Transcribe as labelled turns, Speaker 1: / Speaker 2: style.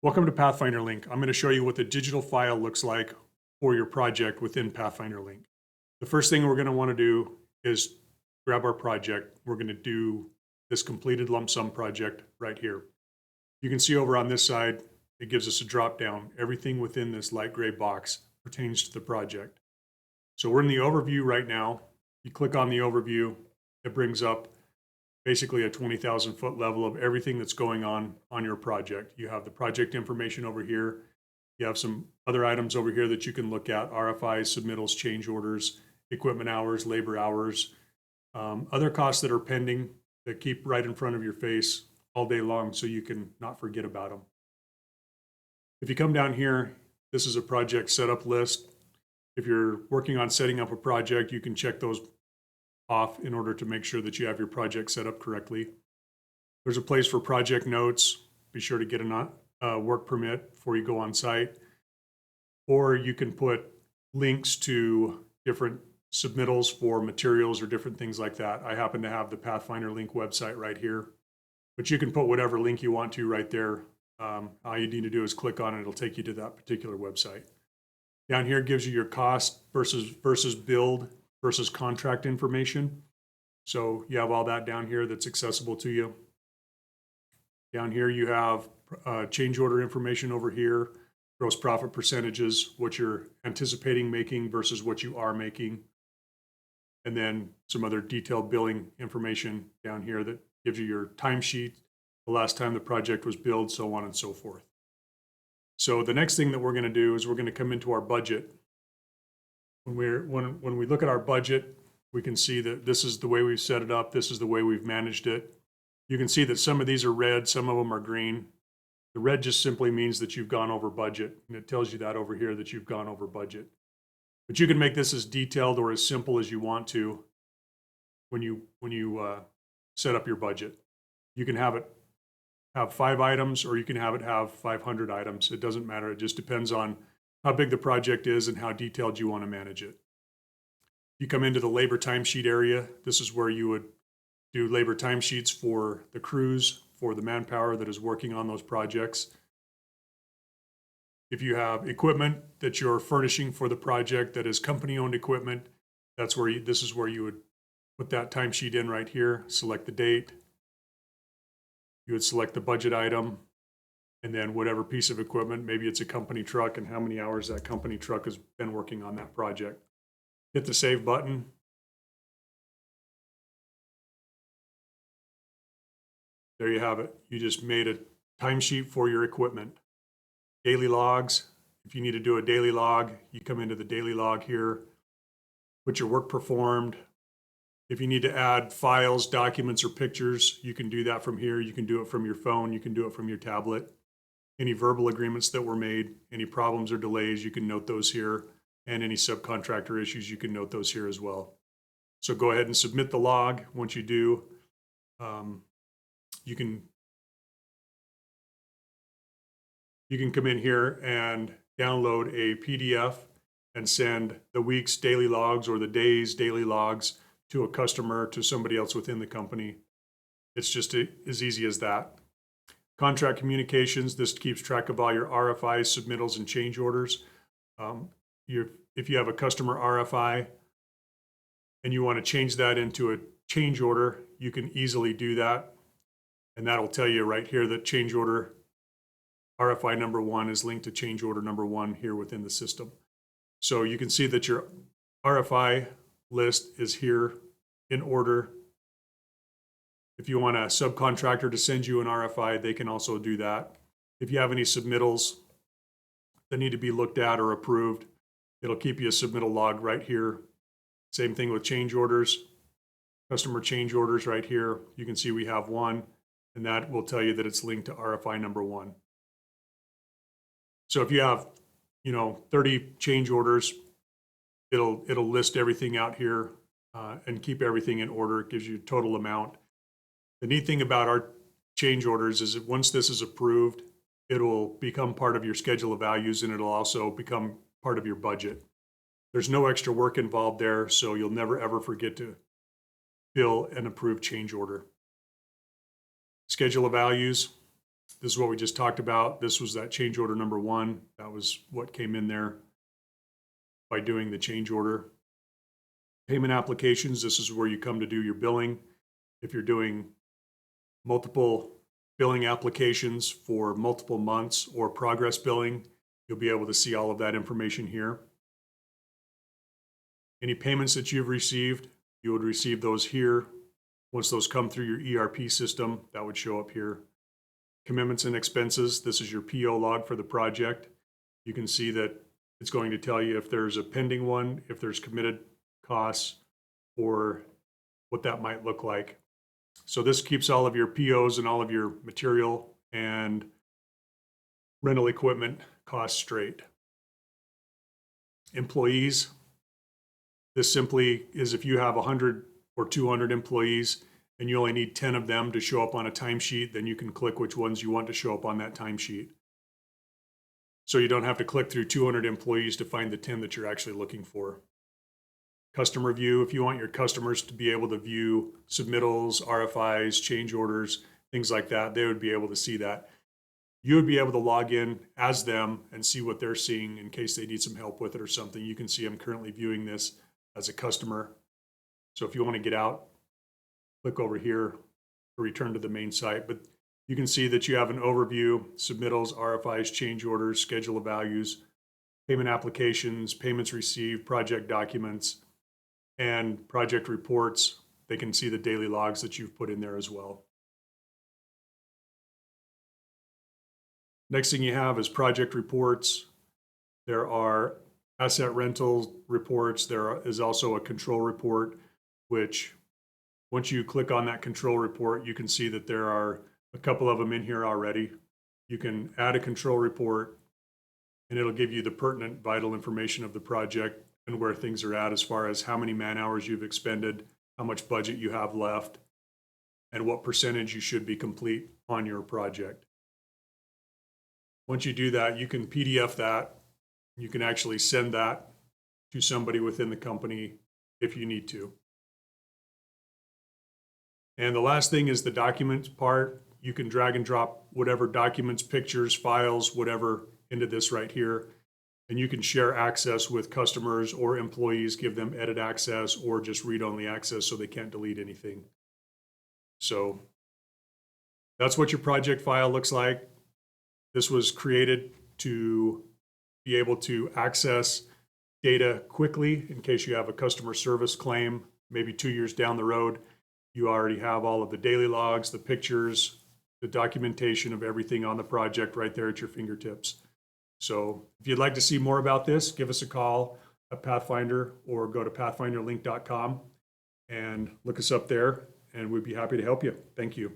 Speaker 1: Welcome to Pathfinder Link. I'm going to show you what the digital file looks like for your project within Pathfinder Link. The first thing we're going to want to do is grab our project. We're going to do this completed lump sum project right here. You can see over on this side, it gives us a drop down. Everything within this light gray box pertains to the project. So we're in the overview right now. You click on the overview, it brings up basically a 20,000 foot level of everything that's going on your project. You have the project information over here. You have some other items over here that you can look at: RFIs, submittals, change orders, equipment hours, labor hours, other costs that are pending that keep right in front of your face all day long so you can not forget about them. If you come down here, this is a project setup list. If you're working on setting up a project, you can check those off in order to make sure that you have your project set up correctly. There's a place for project notes. Be sure to get a work permit before you go on site. Or you can put links to different submittals for materials or different things like that. I happen to have the Pathfinder Link website right here, but you can put whatever link you want to right there. All you need to do is click on it. It'll take you to that particular website. Down here gives you your cost versus build versus contract information. So you have all that down here that's accessible to you. Down here you have change order information over here, gross profit percentages, what you're anticipating making versus what you are making. And then some other detailed billing information down here that gives you your timesheet, the last time the project was billed, so on and so forth. So the next thing that we're going to do is we're going to come into our budget. When we look at our budget, we can see that this is the way we've set it up. This is the way we've managed it. You can see that some of these are red, some of them are green. The red just simply means that you've gone over budget, and it tells you that over here that you've gone over budget. But you can make this as detailed or as simple as you want to when you set up your budget. You can have it have 5 items, or you can have it have 500 items. It doesn't matter. It just depends on how big the project is and how detailed you want to manage it. You come into the labor timesheet area. This is where you would do labor timesheets for the crews, for the manpower that is working on those projects. If you have equipment that you're furnishing for the project that is company-owned equipment, this is where you would put that timesheet in right here, select the date. You would select the budget item, and then whatever piece of equipment, maybe it's a company truck and how many hours that company truck has been working on that project. Hit the save button. There you have it. You just made a timesheet for your equipment. Daily logs. If you need to do a daily log, you come into the daily log here, put your work performed. If you need to add files, documents, or pictures, you can do that from here. You can do it from your phone. You can do it from your tablet. Any verbal agreements that were made, any problems or delays, you can note those here. And any subcontractor issues, you can note those here as well. So go ahead and submit the log. Once you do, you can come in here and download a PDF and send the week's daily logs or the day's daily logs to a customer, to somebody else within the company. It's just as easy as that. Contract communications, this keeps track of all your RFIs, submittals, and change orders. If you have a customer RFI and you want to change that into a change order, you can easily do that. And that'll tell you right here that change order RFI number 1 is linked to change order number 1 here within the system. So you can see that your RFI list is here in order. If you want a subcontractor to send you an RFI, they can also do that. If you have any submittals that need to be looked at or approved, it'll keep you a submittal log right here. Same thing with change orders, customer change orders right here. You can see we have one, and that will tell you that it's linked to RFI number 1. So if you have, 30 change orders, it'll list everything out here and keep everything in order. It gives you total amount. The neat thing about our change orders is that once this is approved, it'll become part of your schedule of values, and it'll also become part of your budget. There's no extra work involved there, so you'll never ever forget to fill an approved change order. Schedule of values. This is what we just talked about. This was that change order number 1. That was what came in there by doing the change order. Payment applications, this is where you come to do your billing. If you're doing multiple billing applications for multiple months or progress billing, you'll be able to see all of that information here. Any payments that you've received, you would receive those here. Once those come through your ERP system, that would show up here. Commitments and expenses, this is your PO log for the project. You can see that it's going to tell you if there's a pending one, if there's committed costs, or what that might look like. So this keeps all of your POs and all of your material and rental equipment costs straight. Employees, this simply is if you have 100 or 200 employees and you only need 10 of them to show up on a timesheet, then you can click which ones you want to show up on that timesheet. So you don't have to click through 200 employees to find the 10 that you're actually looking for. Customer view, if you want your customers to be able to view submittals, RFIs, change orders, things like that, they would be able to see that. You would be able to log in as them and see what they're seeing in case they need some help with it or something. You can see I'm currently viewing this as a customer. So if you want to get out, click over here to return to the main site. But you can see that you have an overview, submittals, RFIs, change orders, schedule of values, payment applications, payments received, project documents, and project reports. They can see the daily logs that you've put in there as well. Next thing you have is project reports. There are asset rental reports. There is also a control report, which once you click on that control report, you can see that there are a couple of them in here already. You can add a control report and it'll give you the pertinent vital information of the project and where things are at as far as how many man hours you've expended, how much budget you have left, and what percentage you should be complete on your project. Once you do that, you can PDF that. You can actually send that to somebody within the company if you need to. And the last thing is the documents part. You can drag and drop whatever documents, pictures, files, whatever into this right here. And you can share access with customers or employees, give them edit access or just read-only access so they can't delete anything. So that's what your project file looks like. This was created to be able to access data quickly in case you have a customer service claim, maybe 2 years down the road. You already have all of the daily logs, the pictures, the documentation of everything on the project right there at your fingertips. So if you'd like to see more about this, give us a call at Pathfinder or go to pathfinderlink.com and look us up there, and we'd be happy to help you. Thank you.